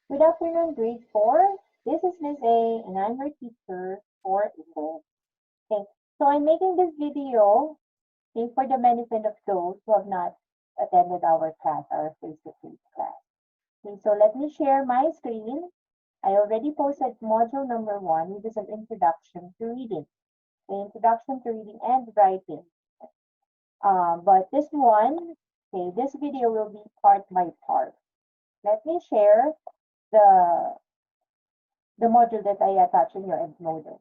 Good afternoon, grade 4. This is Miss A, and I'm your teacher for English. Okay, so I'm making this video for the benefit of those who have not attended our class, our face-to-face class. Okay, so let me share my screen. I already posted module number 1, which is an introduction to reading. The introduction to reading and writing. But this one, okay, this video will be part by part. Let me share the the module that I attach in your module.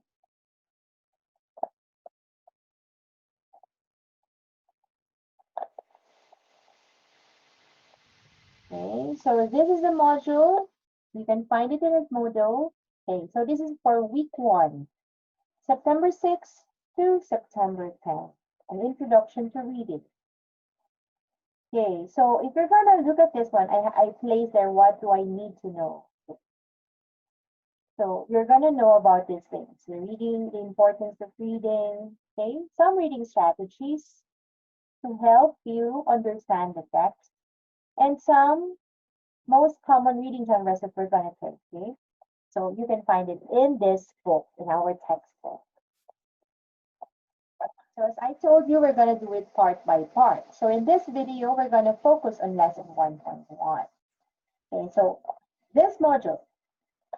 Okay, so this is the module. You can find it in this module. Okay, so this is for week 1, September 6th to September 10th, an introduction to reading. Okay, so if you're gonna look at this one, I placed there, what do I need to know? So you're gonna know about these things, the reading, the importance of reading, okay, some reading strategies to help you understand the text, and some most common reading genres that we're gonna take, okay? So you can find it in this book, in our textbook. So as I told you, we're gonna do it part by part. So in this video, we're gonna focus on lesson 1.1. Okay, so this module,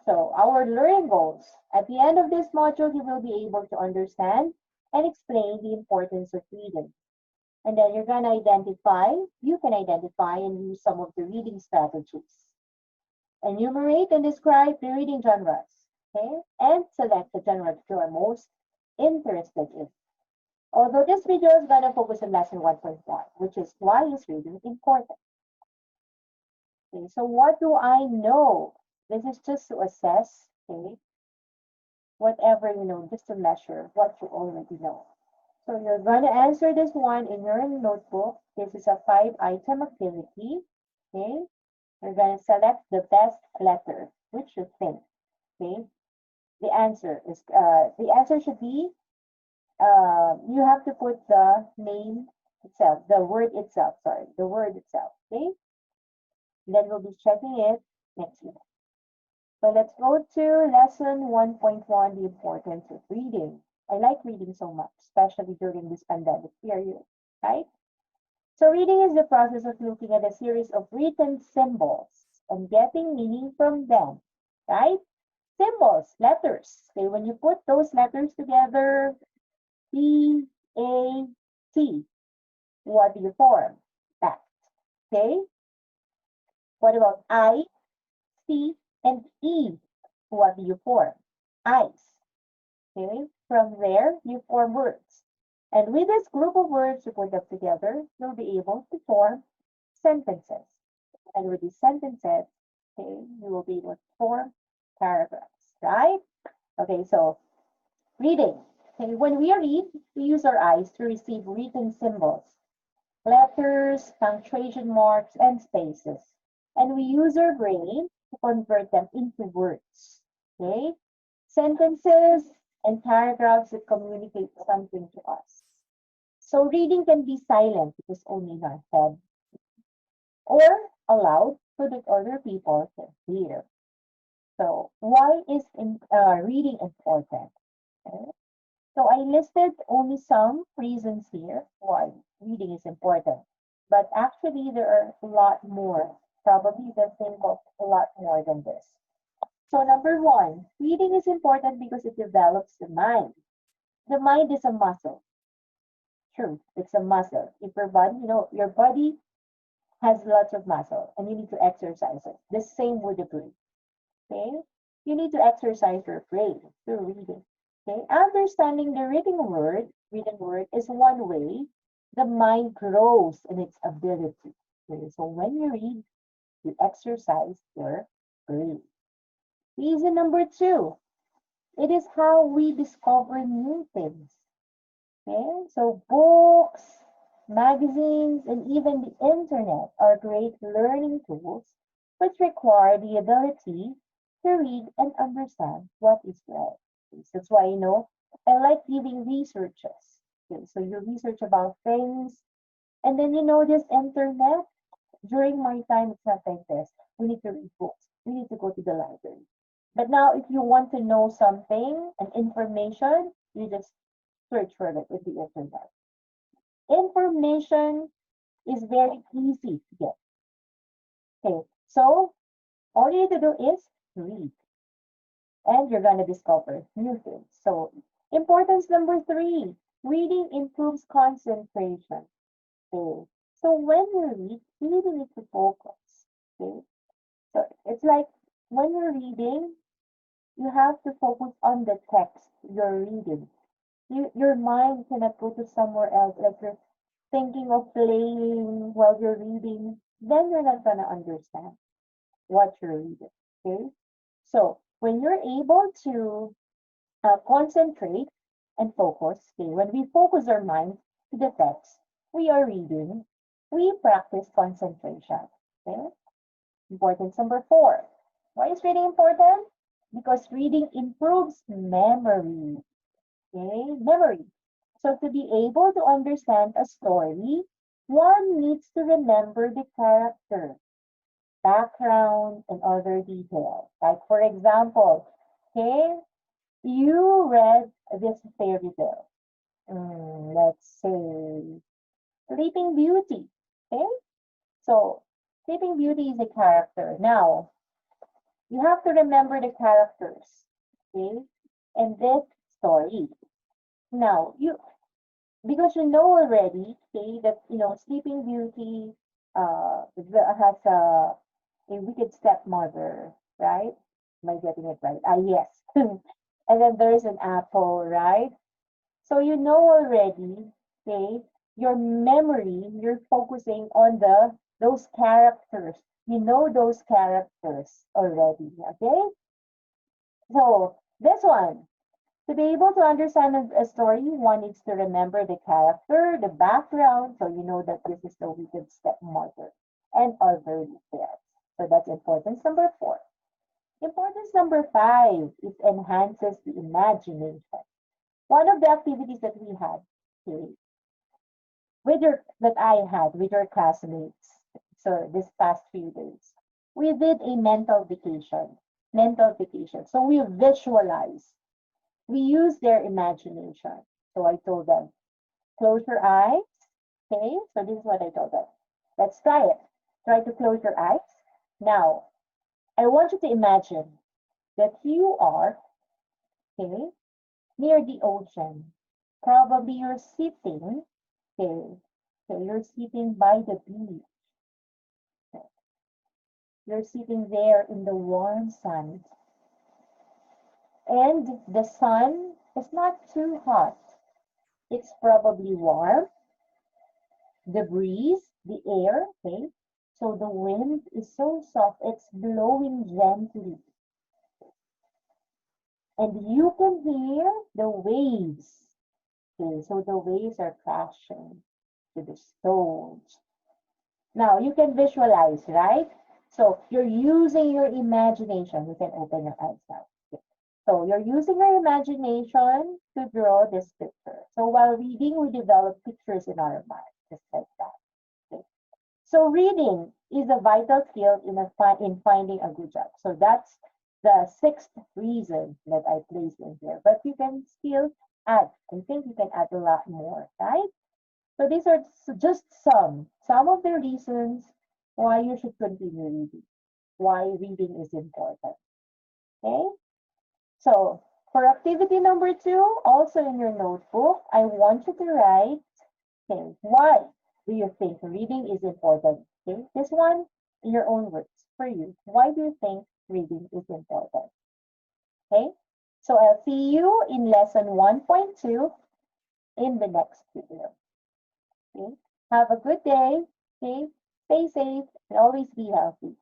so our learning goals. At the end of this module, you will be able to understand and explain the importance of reading. And then you're gonna you can identify and use some of the reading strategies. Enumerate and describe the reading genres, okay? And select the genre that you are most interested in. Although this video is gonna focus on lesson 1.1, which is why is reading important. Okay, so what do I know? This is just to assess, okay, whatever you know, just to measure what you already know. So you're gonna answer this one in your notebook. This is a 5-item activity, okay? You're gonna select the best letter, which you think, okay? The answer should be, you have to put the name itself, the word itself, okay? Then we'll be checking it next week. So let's go to lesson 1.1, the importance of reading. I like reading so much, especially during this pandemic period, right? So reading is the process of looking at a series of written symbols and getting meaning from them, right? Symbols, letters. Okay, when you put those letters together, E, A, T, what do you form? That. Okay? What about I, C, and E? What do you form? Eyes. Okay? From there, you form words. And with this group of words you put them together, you'll be able to form sentences. And with these sentences, okay, you will be able to form paragraphs, right? Okay, so reading. Okay, when we read, we use our eyes to receive written symbols, letters, punctuation marks, and spaces. And we use our brain to convert them into words. Okay? Sentences and paragraphs that communicate something to us. So reading can be silent, it is only in our head, or aloud so that other people can hear. So why is reading important? Okay. So I listed only some reasons here why reading is important. But actually there are a lot more. Probably you can think of a lot more than this. So number 1, reading is important because it develops the mind. The mind is a muscle. True, it's a muscle. If your body, your body has lots of muscle and you need to exercise it. The same with the brain. Okay? You need to exercise your brain through reading. Okay? Understanding the written word is one way the mind grows in its ability. Okay? So when you read, you exercise your brain. Reason number 2, it is how we discover new things. Okay? So books, magazines, and even the internet are great learning tools which require the ability to read and understand what is read. Okay, so that's why, I like giving researches. Okay, so you research about things, and then this internet, during my time, it's not like this. We need to read books. you need to go to the library. But now, if you want to know something, an information, you just search for it with the internet. Information is very easy to get. Okay, so all you need to do is read, and you're going to discover new things. So, importance number 3, reading improves concentration. Okay, so when you read, you really need to focus. Okay, so it's like when you're reading, you have to focus on the text you're reading. Your mind cannot go to somewhere else, like you're thinking of playing while you're reading, then you're not gonna understand what you're reading. Okay? So when you're able to concentrate and focus, okay, when we focus our mind to the text we are reading, we practice concentration. Okay? Importance number 4. Why is reading important? Because reading improves memory. Okay, memory. So to be able to understand a story, one needs to remember the character, background, and other details. Like for example, okay, you read this fairy tale. Let's say Sleeping Beauty. Okay, so Sleeping Beauty is a character. Now, you have to remember the characters, okay, in this story. Now, because you know already, okay, that Sleeping Beauty has a wicked stepmother, right? Am I getting it right? Ah, yes. And then there's an apple, right? So you know already, okay, your memory, you're focusing on those characters. You know those characters already, okay? So this one, to be able to understand a story, one needs to remember the character, the background, so you know that this is the wicked stepmother, and other details. So that's importance number 4. Importance number 5 is enhances the imagination. One of the activities that we had, okay, that I had with your classmates, so this past few days, we did a mental vacation. Mental vacation. So we visualize. We use their imagination. So I told them, close your eyes. Okay, so this is what I told them. Let's try it. Try to close your eyes. Now, I want you to imagine that you are, okay, near the ocean. Probably you're sitting, okay, so you're sitting by the beach. You're sitting there in the warm sun. And the sun is not too hot. It's probably warm. The breeze, the air, okay? So the wind is so soft, it's blowing gently. And you can hear the waves. Okay, so the waves are crashing to the stones. Now you can visualize, right? So you're using your imagination. You can open your eyes now. Okay. So you're using your imagination to draw this picture. So while reading, we develop pictures in our mind, just like that. Okay. So reading is a vital skill in finding a good job. So that's the 6th reason that I placed in here. But you can still add. I think you can add a lot more, right? So these are just some of the reasons why you should continue reading, why reading is important. Okay? So for activity number 2, also in your notebook, I want you to write, okay, why do you think reading is important? Okay, this one in your own words for you. Why do you think reading is important? Okay, so I'll see you in lesson 1.2 in the next video. Okay, have a good day. Okay, stay safe and always be healthy.